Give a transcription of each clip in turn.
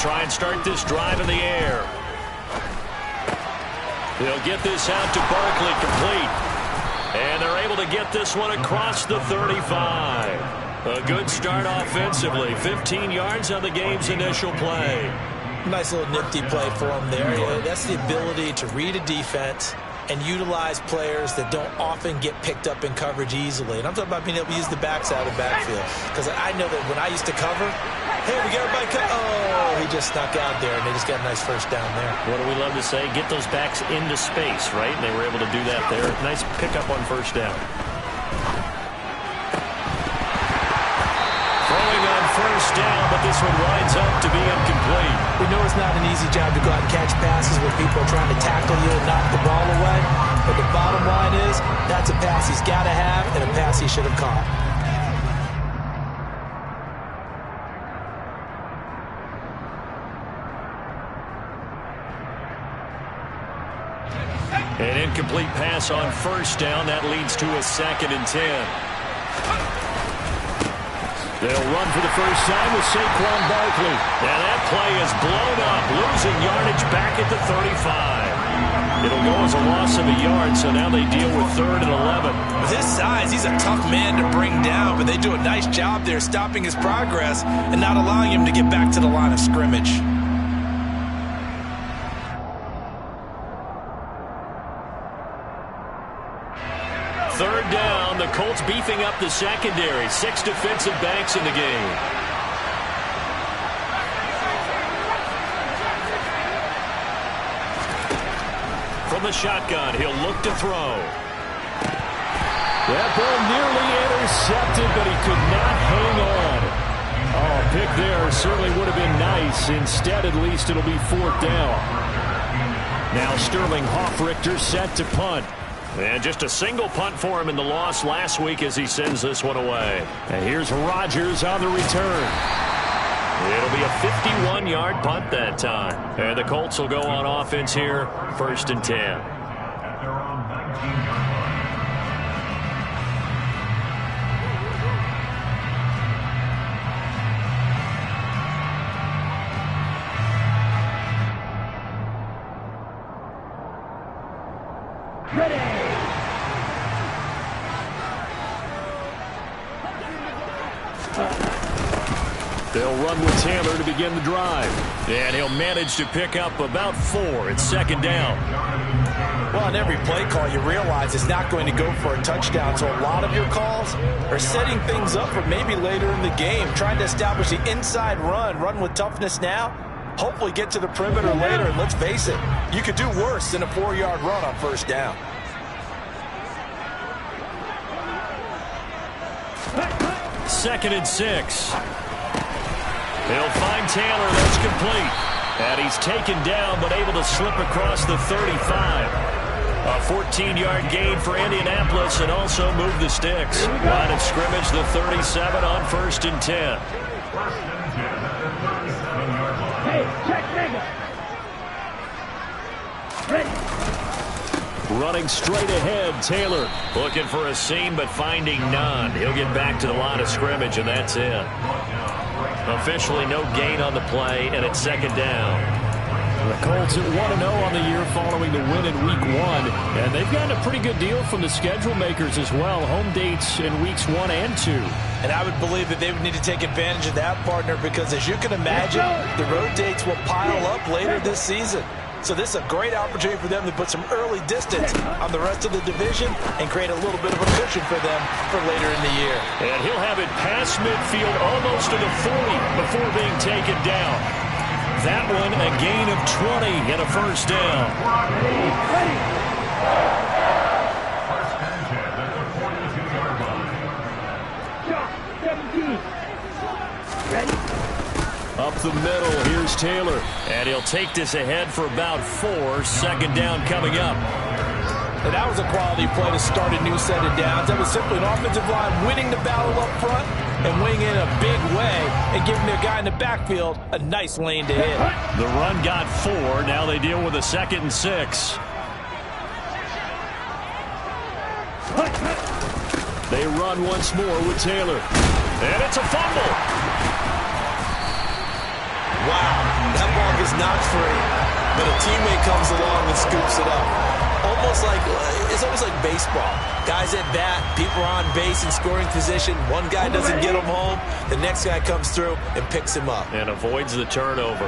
try and start this drive in the air. They'll get this out to Barkley, complete. And they're able to get this one across the 35. A good start offensively. 15 yards on the game's initial play. Nice little nifty play for him there. Yeah, that's the ability to read a defense and utilize players that don't often get picked up in coverage easily. And I'm talking about being able to use the backside of the backfield. Because I know that when I used to cover, hey, we got everybody cut. Oh, he just snuck out there, and they just got a nice first down there. What do we love to say? Get those backs into space, right? And they were able to do that there. Nice pickup on first down. Throwing on first down, but this one winds up to be incomplete. We know it's not an easy job to go out and catch passes when people are trying to tackle you and knock the ball away. But the bottom line is, that's a pass he's got to have and a pass he should have caught. An incomplete pass on first down. That leads to a 2nd and 10. They'll run for the first time with Saquon Barkley. And that play is blown up, losing yardage back at the 35. It'll go as a loss of a yard, so now they deal with 3rd and 11. With his size, he's a tough man to bring down, but they do a nice job there stopping his progress and not allowing him to get back to the line of scrimmage. Third down, the Colts beefing up the secondary. 6 defensive backs in the game. From the shotgun, he'll look to throw. That ball nearly intercepted, but he could not hang on. Oh, pick there certainly would have been nice. Instead, at least it'll be 4th down. Now Sterling Hoffrichter set to punt. And just a single punt for him in the loss last week as he sends this one away. And here's Rodgers on the return. It'll be a 51-yard punt that time. And the Colts will go on offense here, 1st and 10. They'll run with Taylor to begin the drive. And he'll manage to pick up about 4. It's 2nd down. Well, on every play call, you realize it's not going to go for a touchdown. So a lot of your calls are setting things up for maybe later in the game, trying to establish the inside run with toughness now, hopefully get to the perimeter later. And let's face it, you could do worse than a 4-yard run on first down. Second and 6. They'll find Taylor. That's complete. And he's taken down but able to slip across the 35. A 14-yard gain for Indianapolis and also move the sticks. Line of scrimmage, the 37 on 1st and 10. Hey, check nigga. Ready. Running straight ahead, Taylor. Looking for a seam but finding none. He'll get back to the line of scrimmage and that's it. Officially no gain on the play, and it's 2nd down. The Colts at 1-0 on the year following the win in Week 1. And they've gotten a pretty good deal from the schedule makers as well. Home dates in Weeks 1 and 2. And I would believe that they would need to take advantage of that, partner, because as you can imagine, the road dates will pile up later this season. So this is a great opportunity for them to put some early distance on the rest of the division and create a little bit of a cushion for them for later in the year. And he'll have it past midfield almost to the 40 before being taken down. That one a gain of 20 and a first down. Ready. Ready. Up the middle, here's Taylor. And he'll take this ahead for about 4. 2nd down coming up. And that was a quality play to start a new set of downs. That was simply an offensive line winning the battle up front and winning in a big way and giving their guy in the backfield a nice lane to hit. The run got 4. Now they deal with a 2nd and 6. They run once more with Taylor. And it's a fumble. Wow, that ball gets knocked free, but a teammate comes along and scoops it up. It's almost like baseball. Guys at bat, people are on base in scoring position. One guy doesn't get him home. The next guy comes through and picks him up. And avoids the turnover.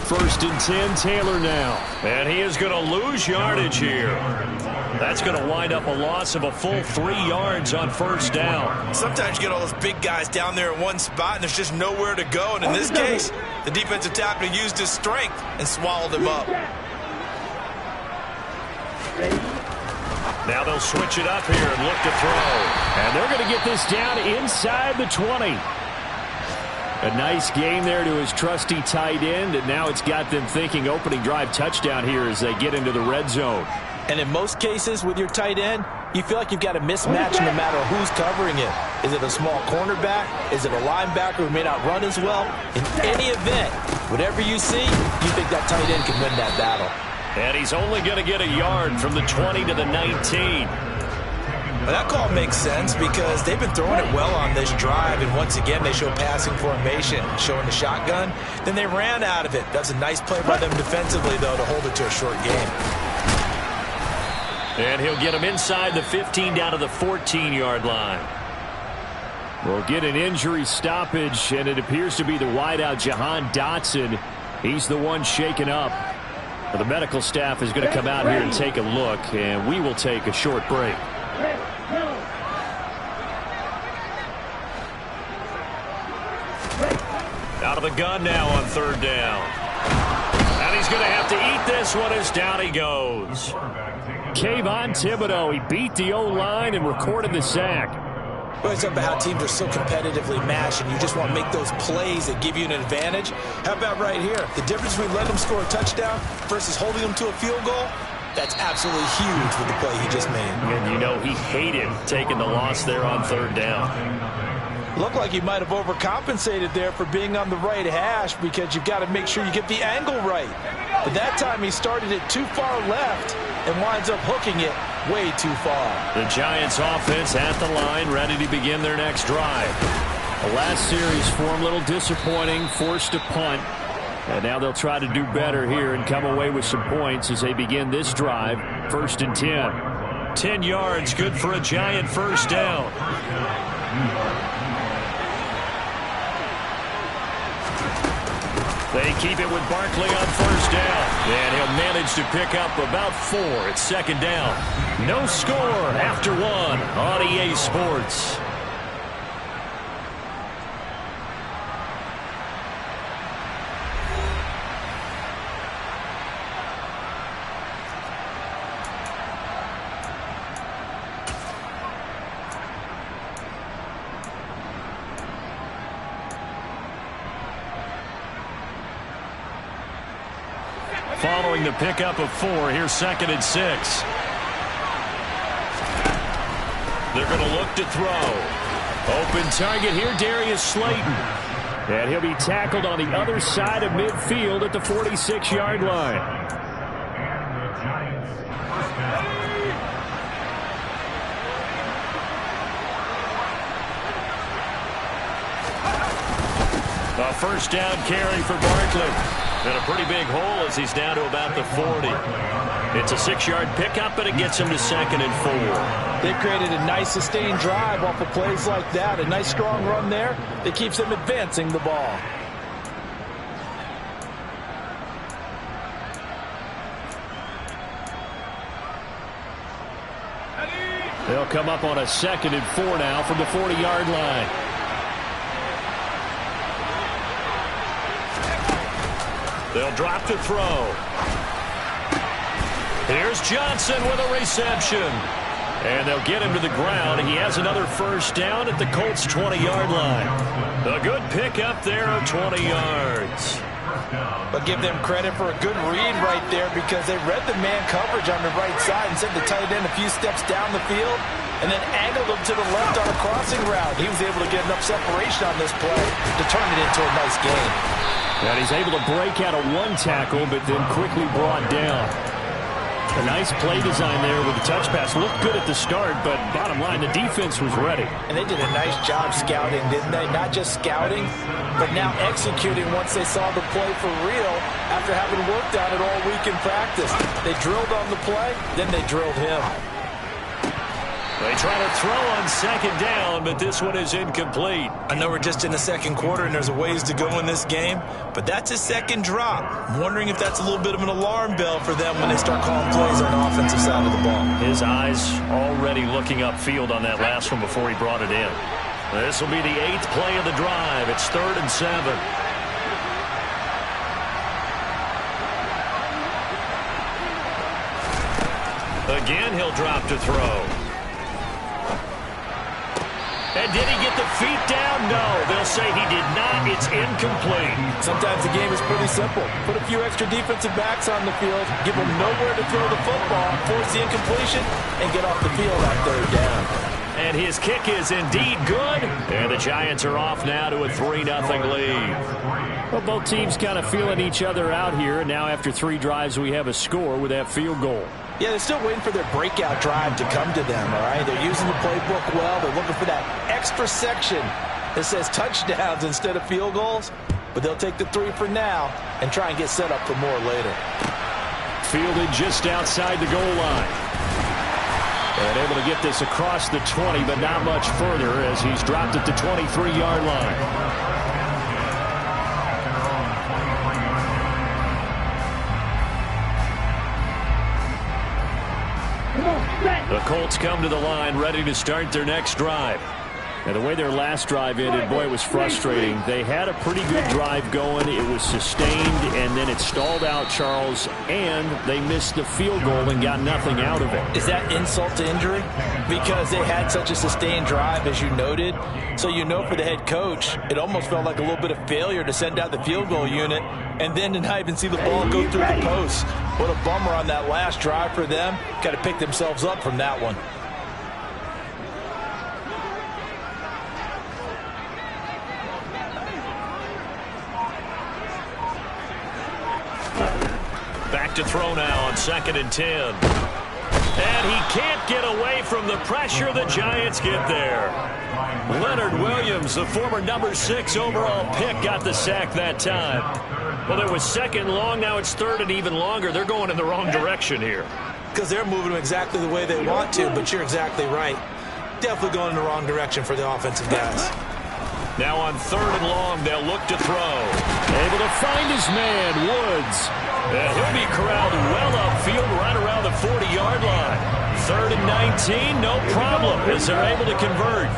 First and 10, Taylor now. And he is going to lose yardage here. That's going to wind up a loss of a full 3 yards on first down. Sometimes you get all those big guys down there in one spot, and there's just nowhere to go. And in this case, the defensive tackle used his strength and swallowed him up. Now they'll switch it up here and look to throw. And they're going to get this down inside the 20. A nice gain there to his trusty tight end, and now it's got them thinking opening drive touchdown here as they get into the red zone. And in most cases with your tight end, you feel like you've got a mismatch no matter who's covering it. Is it a small cornerback? Is it a linebacker who may not run as well? In any event, whatever you see, you think that tight end can win that battle. And he's only going to get a yard from the 20 to the 19. Well, that call makes sense because they've been throwing it well on this drive, and once again they show passing formation, showing the shotgun. Then they ran out of it. That's a nice play by them defensively, though, to hold it to a short game. And he'll get him inside the 15 down to the 14-yard line. We'll get an injury stoppage, and it appears to be the wideout Jahan Dotson. He's the one shaken up. The medical staff is going to come out here and take a look, and we will take a short break. Out of the gun now on third down. And he's going to have to eat this one as down he goes. Kayvon Thibodeau, he beat the O-line and recorded the sack. Well, it's about how teams are so competitively matched, and you just want to make those plays that give you an advantage. How about right here? The difference between letting them score a touchdown versus holding them to a field goal, that's absolutely huge with the play he just made. And you know he hated taking the loss there on third down. Looked like he might have overcompensated there for being on the right hash because you've got to make sure you get the angle right. But that time he started it too far left and winds up hooking it way too far. The Giants offense at the line, ready to begin their next drive. The last series for him, a little disappointing, forced a punt. And now they'll try to do better here and come away with some points as they begin this drive. First and 10. 10 yards, good for a Giant first down. They keep it with Barkley on first down. And he'll manage to pick up about 4 at second down. No score after 1 on EA Sports. Following the pickup of 4, here's second and 6. They're going to look to throw. Open target here, Darius Slayton. And he'll be tackled on the other side of midfield at the 46-yard line. A first down carry for Barkley. And a pretty big hole as he's down to about the 40. It's a 6-yard pickup, but it gets him to second and 4. They created a nice sustained drive off of plays like that. A nice strong run there that keeps them advancing the ball. They'll come up on a second and 4 now from the 40-yard line. They'll drop to throw. Here's Johnson with a reception. And they'll get him to the ground. He has another first down at the Colts' 20-yard line. A good pickup there of 20 yards. But give them credit for a good read right there because they read the man coverage on the right side and sent the tight end a few steps down the field and then angled him to the left on a crossing route. He was able to get enough separation on this play to turn it into a nice game. And he's able to break out of 1 tackle, but then quickly brought down. A nice play design there with the touch pass. Looked good at the start, but bottom line, the defense was ready. And they did a nice job scouting, didn't they? Not just scouting, but now executing once they saw the play for real after having worked on it all week in practice. They drilled on the play, then they drilled him. They try to throw on second down, but this one is incomplete. I know we're just in the second quarter and there's a ways to go in this game, but that's a second drop. I'm wondering if that's a little bit of an alarm bell for them when they start calling plays on the offensive side of the ball. His eyes already looking upfield on that last one before he brought it in. This will be the 8th play of the drive. It's 3rd and 7. Again, he'll drop to throw. And did he get the feet down? No, they'll say he did not. It's incomplete. Sometimes the game is pretty simple. Put a few extra defensive backs on the field, give them nowhere to throw the football, force the incompletion, and get off the field on 3rd down. And his kick is indeed good. And the Giants are off now to a 3-0 lead. Well, both teams kind of feeling each other out here. And now after 3 drives, we have a score with that field goal. Yeah, they're still waiting for their breakout drive to come to them, all right? They're using the playbook well. They're looking for that extra section that says touchdowns instead of field goals. But they'll take the 3 for now and try and get set up for more later. Fielded just outside the goal line. And able to get this across the 20, but not much further as he's dropped at the 23-yard line. The Colts come to the line ready to start their next drive. And the way their last drive ended, boy, it was frustrating. They had a pretty good drive going. It was sustained, and then it stalled out, Charles, and they missed the field goal and got nothing out of it. Is that insult to injury? Because they had such a sustained drive, as you noted. So you know for the head coach, it almost felt like a little bit of failure to send out the field goal unit and then to not even see the ball go through the post. What a bummer on that last drive for them. Got to pick themselves up from that one. Back to throw now on 2nd and 10. And he can't get away from the pressure. The Giants get there. Leonard Williams, the former number 6 overall pick, got the sack that time. Well, it was 2nd long. Now it's 3rd and even longer. They're going in the wrong direction here. Because they're moving them exactly the way they want to, but you're exactly right. Definitely going in the wrong direction for the offensive guys. Now on 3rd and long, they'll look to throw. Able to find his man, Woods. And he'll be corralled well upfield right around the 40-yard line. 3rd and 19, no problem, as they're able to convert.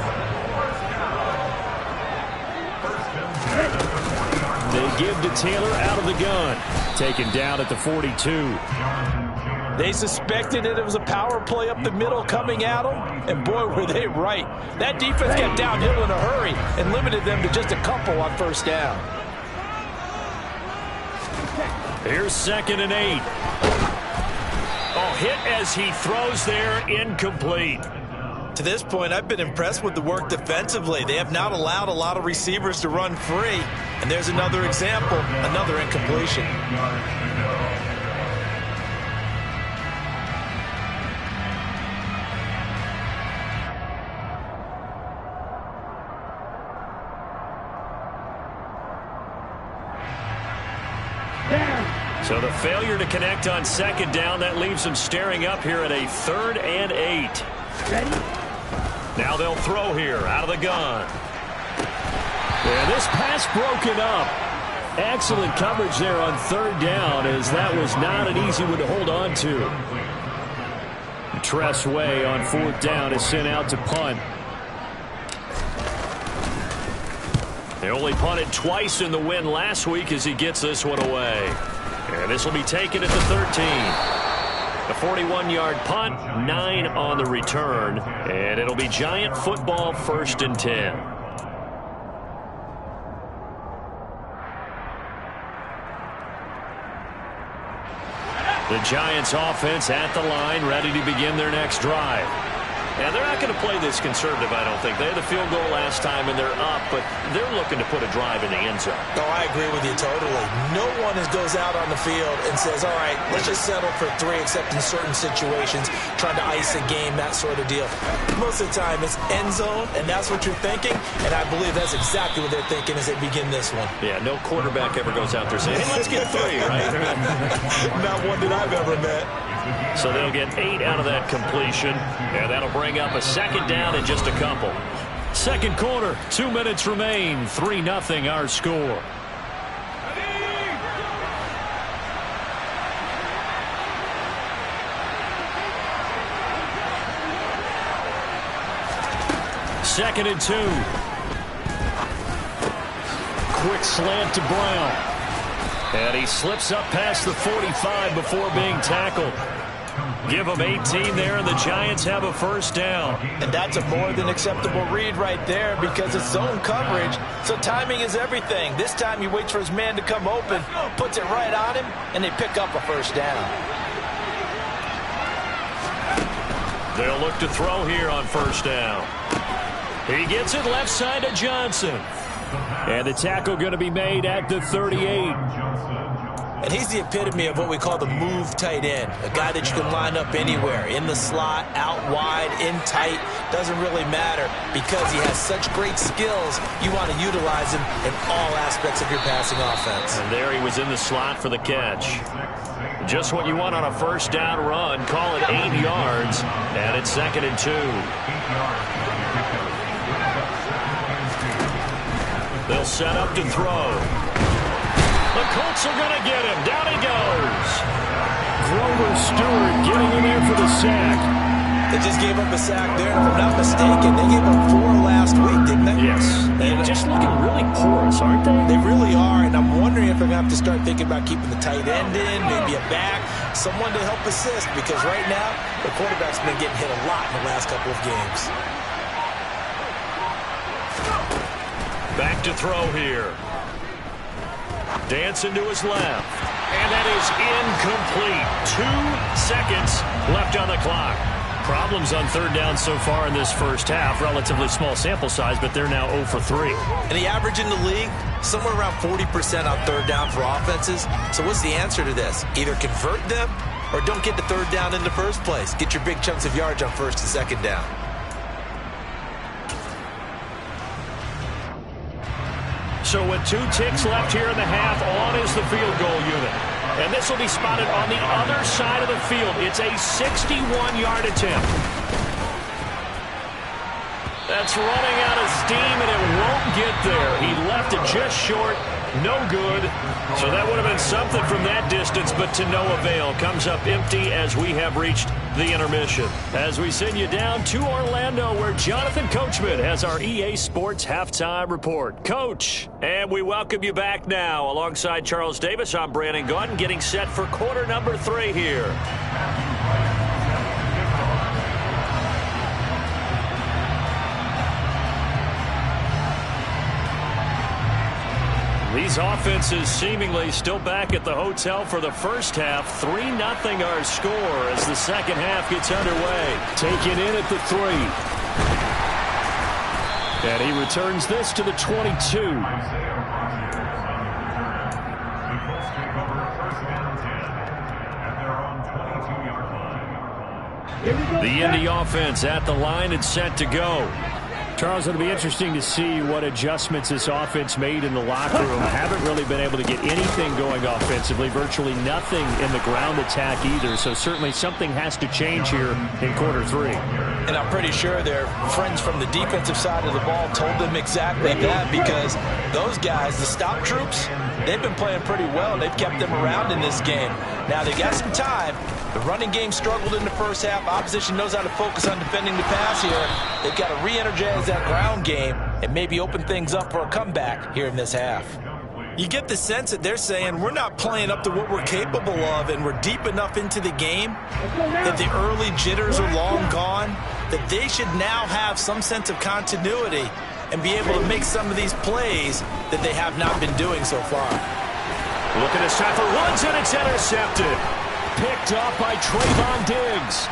They give to Taylor out of the gun. Taken down at the 42. They suspected that it was a power play up the middle coming at them, and boy, were they right. That defense got downhill in a hurry and limited them to just a couple on 1st down. Here's 2nd and 8. Oh, hit as he throws there, incomplete. To this point, I've been impressed with the work defensively. They have not allowed a lot of receivers to run free, and there's another example, another incompletion. So the failure to connect on 2nd down, that leaves them staring up here at a 3rd and 8. Ready? Now they'll throw here out of the gun. And this pass broken up. Excellent coverage there on 3rd down, as that was not an easy one to hold on to. Tress Way on 4th down is sent out to punt. They only punted twice in the win last week as he gets this one away. And this will be taken at the 13. A 41-yard punt, 9 on the return. And it'll be Giant football, 1st and 10. The Giants offense at the line, ready to begin their next drive. And they're not going to play this conservative, I don't think. They had a field goal last time, and they're up, but they're looking to put a drive in the end zone. Oh, I agree with you totally. No one goes out on the field and says, all right, let's just settle for 3, except in certain situations, trying to ice a game, that sort of deal. Most of the time, it's end zone, and that's what you're thinking, and I believe that's exactly what they're thinking as they begin this one. Yeah, no quarterback ever goes out there saying, hey, let's get 3, right? Not one that I've ever met. So they'll get 8 out of that completion, and that'll bring up a second down in just a couple. Second quarter, 2 minutes remain, 3-0 our score. Second and 2. Quick slant to Brown. And he slips up past the 45 before being tackled. Give him 18 there, and the Giants have a first down. And that's a more than acceptable read right there because it's zone coverage, so timing is everything. This time he waits for his man to come open, puts it right on him, and they pick up a first down. They'll look to throw here on first down. He gets it left side to Johnson. And the tackle going to be made at the 38. And he's the epitome of what we call the move tight end. A guy that you can line up anywhere. In the slot, out wide, in tight. Doesn't really matter because he has such great skills. You want to utilize him in all aspects of your passing offense. And there he was in the slot for the catch. Just what you want on a first down run. Call it 8 yards. And it's second and 2. They'll set up to throw. The Colts are going to get him. Down he goes. Grover Stewart getting in there for the sack. They just gave up a sack there. If I'm not mistaken, they gave up 4 last week, didn't they? Yes. They're just looking really porous, aren't they? They really are, and I'm wondering if they're going to have to start thinking about keeping the tight end in, maybe a back, someone to help assist, because right now the quarterback's been getting hit a lot in the last couple of games. Back to throw here. Dancing to his left. And that is incomplete. 2 seconds left on the clock. Problems on third down so far in this first half. Relatively small sample size, but they're now 0 for 3. And the average in the league, somewhere around 40% on third down for offenses. So what's the answer to this? Either convert them or don't get the third down in the first place. Get your big chunks of yards on first and second down. So with 2 ticks left here in the half, on is the field goal unit. And this will be spotted on the other side of the field. It's a 61-yard attempt. That's running out of steam, and it won't get there. He left it just short. No good. So that would have been something from that distance, but to no avail. Comes up empty as we have reached the intermission. As we send you down to Orlando, where Jonathan Coachman has our EA Sports Halftime Report. Coach, and we welcome you back now. Alongside Charles Davis, I'm Brandon Gaudin, getting set for quarter number 3 here. These offenses seemingly still back at the hotel for the first half. 3-0 our score as the second half gets underway. Taken in at the 3. And he returns this to the 22. The Indy offense at the line and set to go. Charles, it'll be interesting to see what adjustments this offense made in the locker room. Haven't really been able to get anything going offensively, virtually nothing in the ground attack either. So certainly something has to change here in quarter 3. And I'm pretty sure their friends from the defensive side of the ball told them exactly that, because those guys, the stop troops, they've been playing pretty well. They've kept them around in this game. Now, they got some time. The running game struggled in the first half. Opposition knows how to focus on defending the pass here. They've got to re-energize that ground game and maybe open things up for a comeback here in this half. You get the sense that they're saying we're not playing up to what we're capable of, and we're deep enough into the game that the early jitters are long gone, that they should now have some sense of continuity and be able to make some of these plays that they have not been doing so far. Look at this time for runs, and it's intercepted. Picked up by Trayvon Diggs.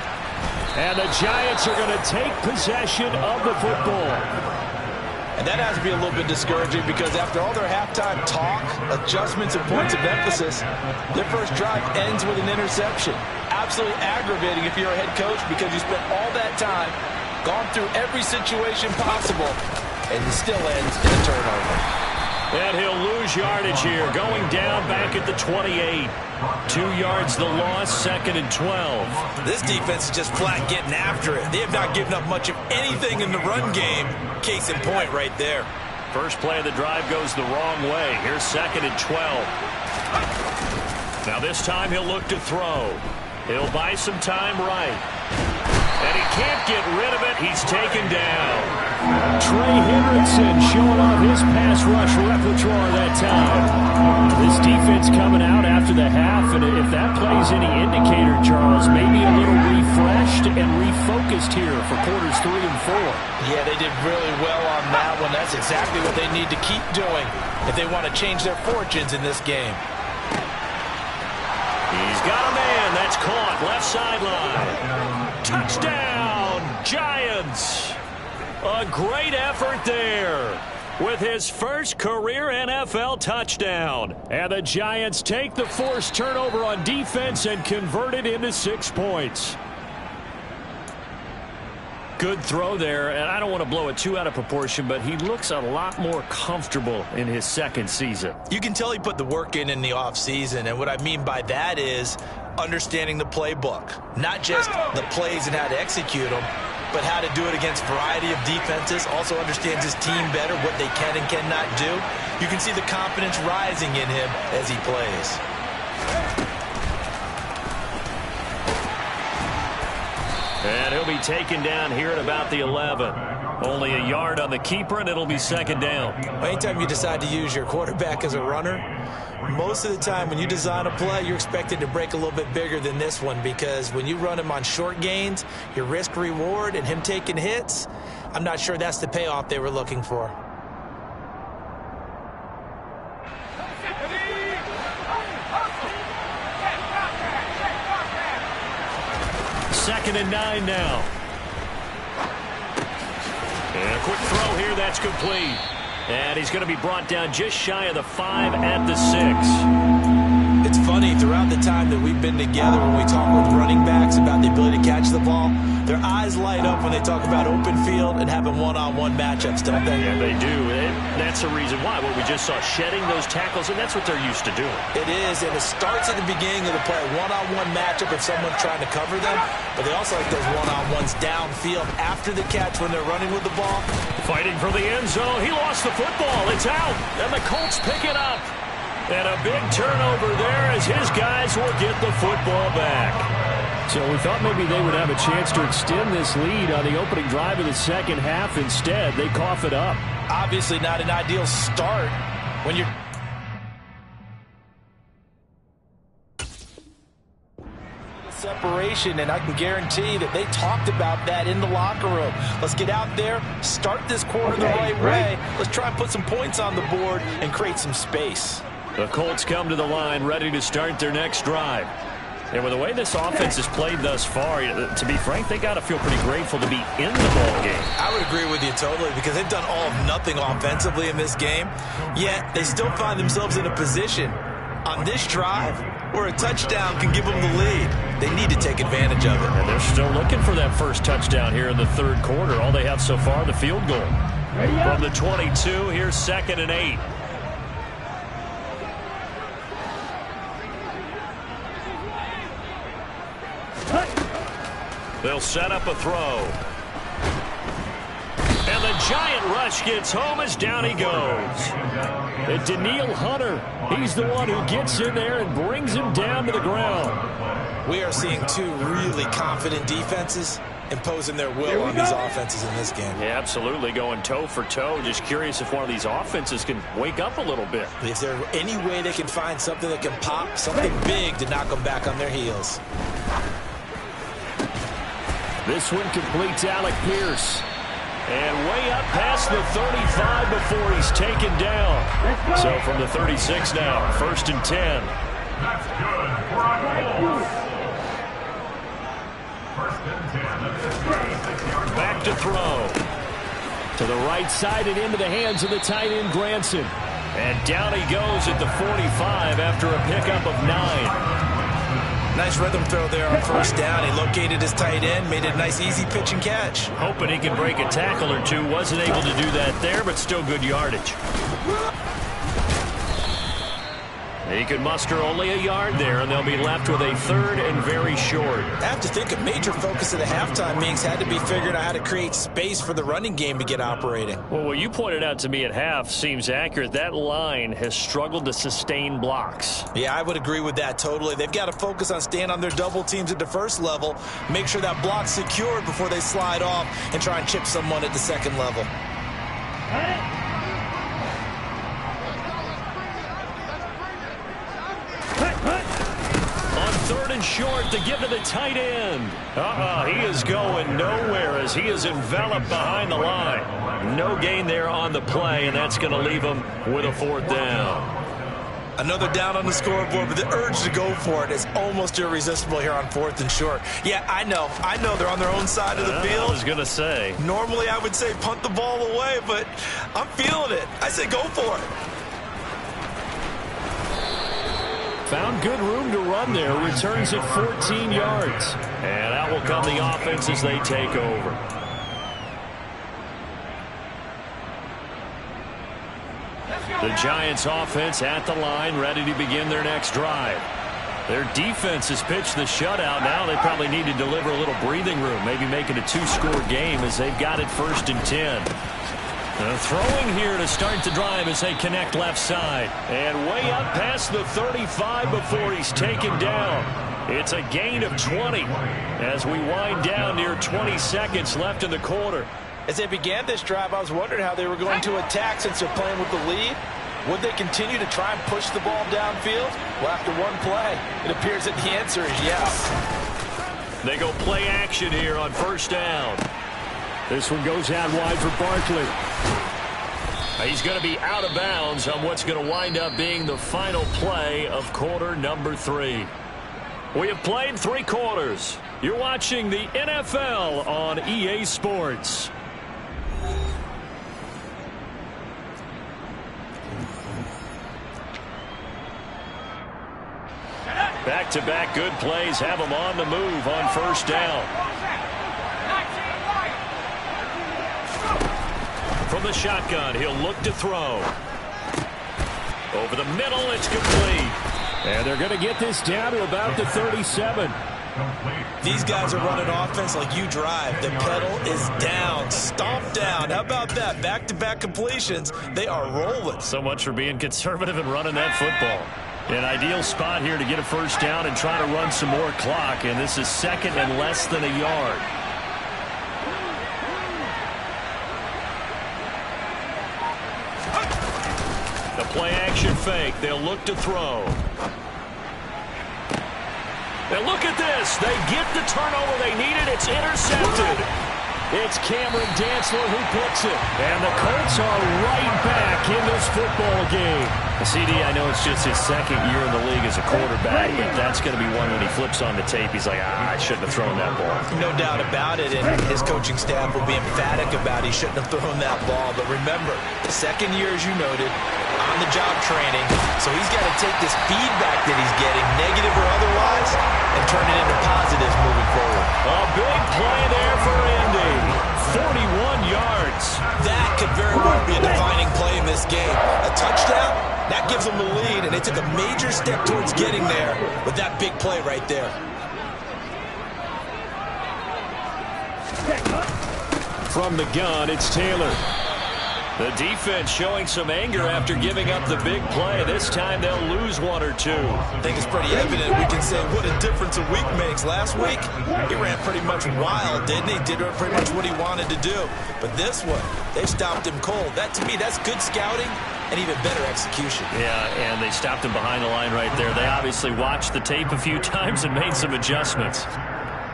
And the Giants are going to take possession of the football. And that has to be a little bit discouraging because after all their halftime talk, adjustments, and points of emphasis, their first drive ends with an interception. Absolutely aggravating if you're a head coach because you spent all that time, gone through every situation possible, and it still ends in a turnover. And he'll lose yardage here, going down back at the 28. 2 yards the loss, 2nd and 12. This defense is just flat getting after it. They have not given up much of anything in the run game. Case in point right there. First play of the drive goes the wrong way. Here's 2nd and 12. Now this time he'll look to throw. He'll buy some time right. And he can't get rid of it. He's taken down. Trey Hendrickson showing off his pass rush repertoire that time. This defense coming out after the half, and if that plays any indicator, Charles, maybe a little refreshed and refocused here for quarters 3 and 4. Yeah, they did really well on that one. That's exactly what they need to keep doing if they want to change their fortunes in this game. He's got a man. That's caught. Left sideline. Touchdown, Giants. A great effort there with his first career NFL touchdown. And the Giants take the forced turnover on defense and convert it into 6 points. Good throw there, and I don't want to blow it too out of proportion, but he looks a lot more comfortable in his second season. You can tell he put the work in the offseason, and what I mean by that is understanding the playbook. Not just the plays and how to execute them, but how to do it against a variety of defenses. Also understands his team better, what they can and cannot do. You can see the confidence rising in him as he plays. And he'll be taken down here at about the 11. Only a yard on the keeper, and it'll be 2nd down. Anytime you decide to use your quarterback as a runner, most of the time when you design a play, you're expected to break a little bit bigger than this one because when you run him on short gains, your risk-reward and him taking hits, I'm not sure that's the payoff they were looking for. Second and 9 now. And a quick throw here, that's complete. And he's going to be brought down just shy of the 5 at the 6. It's funny, throughout the time that we've been together, when we talk with running backs about the ability to catch the ball, their eyes light up when they talk about open field and having one-on-one matchups, don't they? Yeah, they do. And that's the reason why. What we just saw, shedding those tackles, and that's what they're used to doing. It is, and it starts at the beginning of the play, one-on-one matchup if someone's trying to cover them, but they also like those one-on-ones downfield after the catch when they're running with the ball. Fighting for the end zone. He lost the football. It's out. And the Colts pick it up. And a big turnover there as his guys will get the football back. So we thought maybe they would have a chance to extend this lead on the opening drive of the second half. Instead, they cough it up. Obviously not an ideal start when you're separation, and I can guarantee that they talked about that in the locker room. Let's get out there, start this quarter the right way. Let's try and put some points on the board and create some space. The Colts come to the line ready to start their next drive. And with the way this offense has played thus far, to be frank, they got to feel pretty grateful to be in the ball game. I would agree with you totally because they've done all of nothing offensively in this game, yet they still find themselves in a position on this drive where a touchdown can give them the lead. They need to take advantage of it. And they're still looking for that first touchdown here in the third quarter. All they have so far, the field goal. From the 22, here's 2nd and 8. They'll set up a throw. And the giant rush gets home as down he goes. And Danielle Hunter, he's the one who gets in there and brings him down to the ground. We are seeing two really confident defenses imposing their will on these offenses in this game. Yeah, absolutely, going toe for toe. Just curious if one of these offenses can wake up a little bit. Is there any way they can find something that can pop, something big to knock them back on their heels? This one completes Alec Pierce. And way up past the 35 before he's taken down. So from the 36 now, 1st and 10. Back to throw. To the right side and into the hands of the tight end, Granson. And down he goes at the 45 after a pickup of 9. Nice rhythm throw there on first down. He located his tight end, made it a nice easy pitch and catch. Hoping he can break a tackle or two. Wasn't able to do that there, but still good yardage. He could muster only a yard there, and they'll be left with a third and very short. I have to think a major focus of the halftime meetings had to be figuring out how to create space for the running game to get operating. Well, what you pointed out to me at half seems accurate. That line has struggled to sustain blocks. Yeah, I would agree with that totally. They've got to focus on staying on their double teams at the first level, make sure that block's secured before they slide off and try and chip someone at the second level. Third and short to give to the tight end. He is going nowhere as he is enveloped behind the line. No gain there on the play, and that's going to leave him with a fourth down. Another down on the scoreboard, but the urge to go for it is almost irresistible here on fourth and short. Yeah, I know they're on their own side of the field. I was going to say. Normally I would say punt the ball away, but I'm feeling it. I say go for it. Found good room to run there. Returns at 14 yards. And out will come the offense as they take over. The Giants offense at the line, ready to begin their next drive. Their defense has pitched the shutout. Now they probably need to deliver a little breathing room, maybe make it a two-score game as they've got it 1st and 10. Throwing here to start the drive as they connect left side. And way up past the 35 before he's taken down. It's a gain of 20 as we wind down near 20 seconds left in the quarter. As they began this drive, I was wondering how they were going to attack since they're playing with the lead. Would they continue to try and push the ball downfield? Well, after one play, it appears that the answer is yes. They go play action here on first down. This one goes out wide for Barkley. He's going to be out of bounds on what's going to wind up being the final play of quarter number 3. We have played 3 quarters. You're watching the NFL on EA Sports. Back-to-back good plays have them on the move on first down. From the shotgun, he'll look to throw. Over the middle, it's complete. And they're going to get this down to about the 37. These guys are running offense like you drive. The pedal is down, stomped down. How about that? Back-to-back completions. They are rolling. So much for being conservative and running that football. An ideal spot here to get a first down and try to run some more clock. And this is 2nd and less than a yard. The play-action fake. They'll look to throw. And look at this. They get the turnover they needed. It's intercepted. It's Cameron Dantzler who picks it. And the Colts are right back in this football game. CD, I know it's just his 2nd year in the league as a quarterback, but that's going to be one when he flips on the tape. He's like, I shouldn't have thrown that ball. No doubt about it, and his coaching staff will be emphatic about he shouldn't have thrown that ball. But remember, 2nd year, as you noted, on-the-job training, so he's got to take this feedback that he's getting, negative or otherwise, and turn it into positives moving forward. A big play there for Indy. 41 yards. That could very well be a defining play in this game. A touchdown, that gives them the lead, and they took a major step towards getting there with that big play right there. From the gun, it's Taylor. The defense showing some anger after giving up the big play. This time they'll lose 1 or 2. I think it's pretty evident. We can say what a difference a week makes. Last week, he ran pretty much wild, didn't he? Did pretty much what he wanted to do. But this one, they stopped him cold. That, to me, that's good scouting and even better execution. Yeah, and they stopped him behind the line right there. They obviously watched the tape a few times and made some adjustments.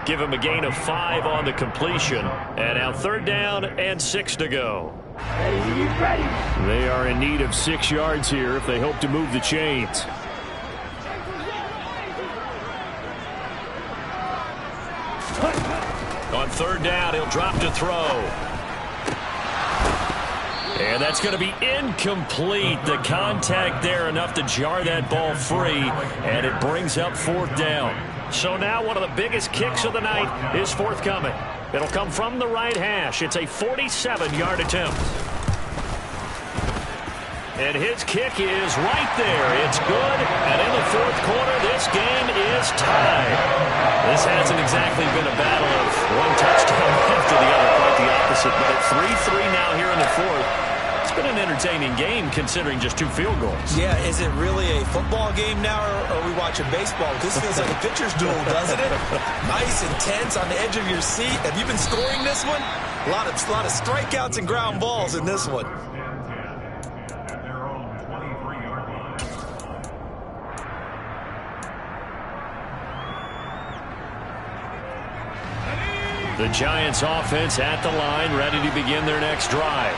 Give him a gain of 5 on the completion. And now 3rd down and 6 to go. Ready. They are in need of 6 yards here if they hope to move the chains. On third down, he'll drop to throw. And that's going to be incomplete. The contact there enough to jar that ball free, and it brings up fourth down. So now one of the biggest kicks of the night is forthcoming. It'll come from the right hash. It's a 47-yard attempt. And his kick is right there. It's good. And in the fourth quarter, this game is tied. This hasn't exactly been a battle of one touchdown after the other. Quite the opposite. But at 3-3 now here in the fourth, it's been an entertaining game considering just 2 field goals. Yeah, is it really a football game now, or are we watching baseball? This feels like a pitcher's duel, doesn't it? Nice, intense, on the edge of your seat. Have you been scoring this one? A lot of strikeouts and ground balls in this one. The Giants offense at the line, ready to begin their next drive.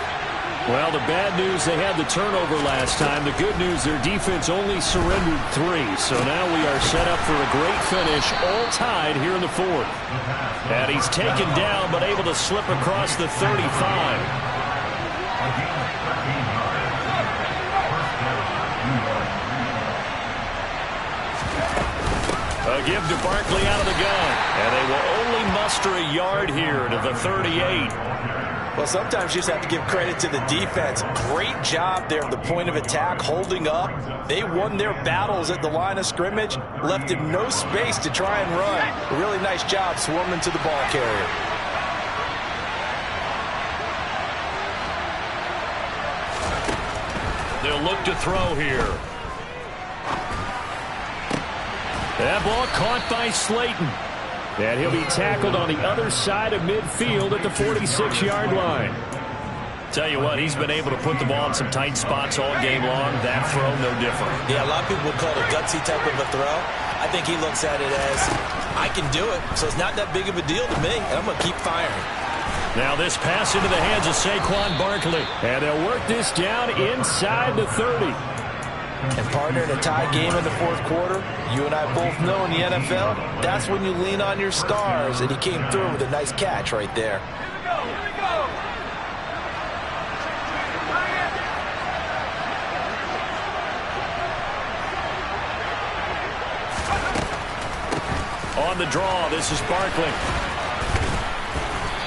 Well, the bad news, they had the turnover last time. The good news, their defense only surrendered 3. So now we are set up for a great finish, all tied here in the fourth. And he's taken down, but able to slip across the 35. A give to Barkley out of the gun. And they will only muster a yard here to the 38. Well, sometimes you just have to give credit to the defense. Great job there at the point of attack, holding up. They won their battles at the line of scrimmage, left him no space to try and run. A really nice job swarming to the ball carrier. They'll look to throw here. That ball caught by Slayton. And he'll be tackled on the other side of midfield at the 46-yard line. Tell you what, he's been able to put the ball in some tight spots all game long. That throw, no different. Yeah, a lot of people would call it a gutsy type of a throw. I think he looks at it as, I can do it, so it's not that big of a deal to me, and I'm going to keep firing. Now this pass into the hands of Saquon Barkley. And they'll work this down inside the 30. And partner, in a tie game in the fourth quarter, you and I both know in the NFL, that's when you lean on your stars, and he came through with a nice catch right there. On the draw, this is Barkley.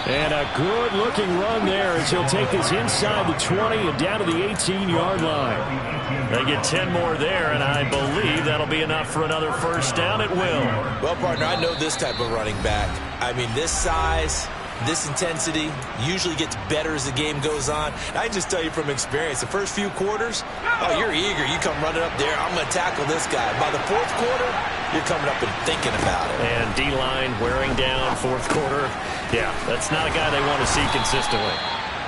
And a good-looking run there as he'll take this inside the 20 and down to the 18-yard line. They get 10 more there, and I believe that'll be enough for another first down. It will. Well, partner, I know this type of running back. I mean, this size, this intensity usually gets better as the game goes on. I just tell you from experience, the first few quarters, oh, you're eager. You come running up there, I'm going to tackle this guy. By the fourth quarter, you're coming up and thinking about it. And D-line wearing down fourth quarter. Yeah, that's not a guy they want to see consistently.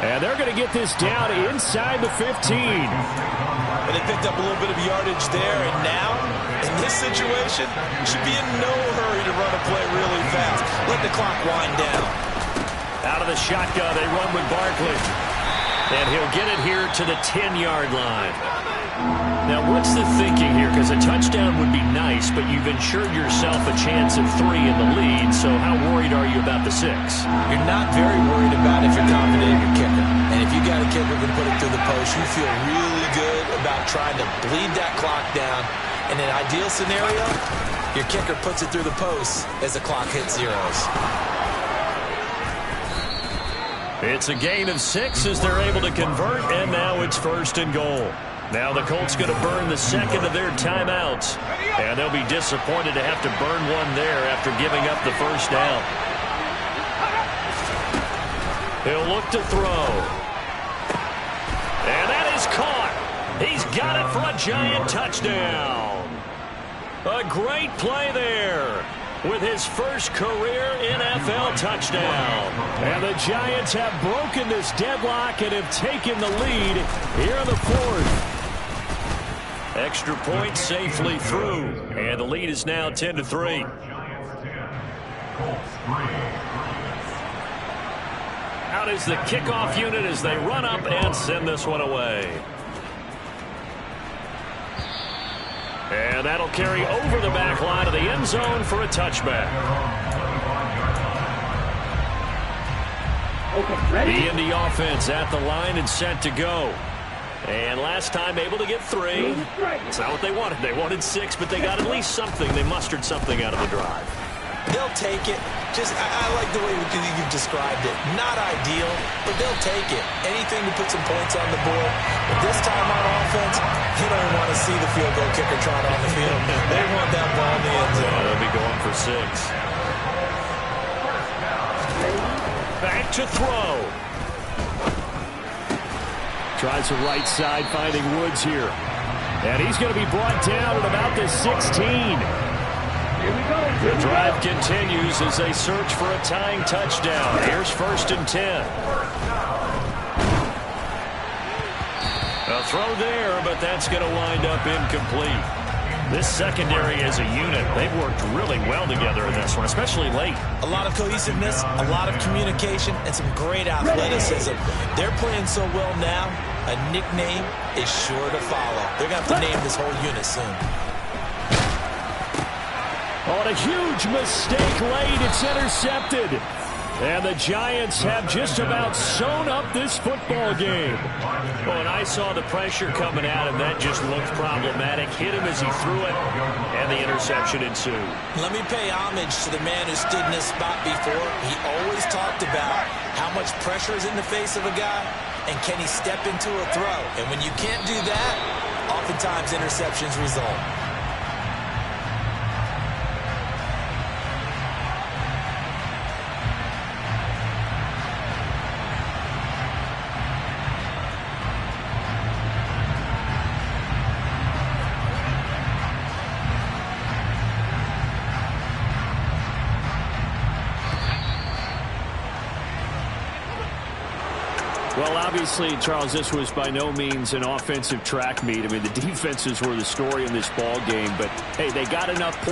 And they're going to get this down inside the 15. And they picked up a little bit of yardage there, and now, in this situation, should be in no hurry to run a play really fast. Let the clock wind down. Out of the shotgun, they run with Barkley. And he'll get it here to the 10-yard line. Now, what's the thinking here? Because a touchdown would be nice, but you've ensured yourself a chance of 3 in the lead, so how worried are you about the 6? You're not very worried about if you're confident in your kicker. And if you got a kicker who can put it through the post, you feel really good about trying to bleed that clock down. In an ideal scenario, your kicker puts it through the post as the clock hits zeros. It's a gain of 6 as they're able to convert, and now it's first and goal. Now the Colts going to burn the second of their timeouts, and they'll be disappointed to have to burn one there after giving up the first down. He'll look to throw. And that is caught. He's got it for a giant touchdown. A great play there with his first career NFL touchdown. And the Giants have broken this deadlock and have taken the lead here in the fourth. Extra point safely through. And the lead is now 10-3. Out is the kickoff unit as they run up and send this one away. And that'll carry over the back line of the end zone for a touchback. Okay, ready? The Indy offense at the line and set to go. And last time able to get 3. It's not what they wanted. They wanted 6, but they got at least something. They mustered something out of the drive. They'll take it. I like the way you've described it. Not ideal, but they'll take it. Anything to put some points on the board. But this time on offense, you don't want to see the field goal kicker trot on the field. They want that ball in the end zone. They'll be going for 6. Back to throw. Tries the right side, finding Woods here. And he's going to be brought down at about the 16. Here we go. The drive continues as they search for a tying touchdown. Here's 1st and 10. A throw there, but that's going to wind up incomplete. This secondary as a unit, they've worked really well together in this one, especially late. A lot of cohesiveness, a lot of communication, and some great athleticism. They're playing so well now, a nickname is sure to follow. They're going to have to name this whole unit soon. On a huge mistake late, it's intercepted. And the Giants have just about sewn up this football game. Oh, and I saw the pressure coming at him. That just looked problematic. Hit him as he threw it, and the interception ensued. Let me pay homage to the man who stood in this spot before. He always talked about how much pressure is in the face of a guy, and can he step into a throw. And when you can't do that, oftentimes interceptions result. Well, obviously, Charles, this was by no means an offensive track meet. I mean, the defenses were the story in this ball game, but, hey, they got enough points.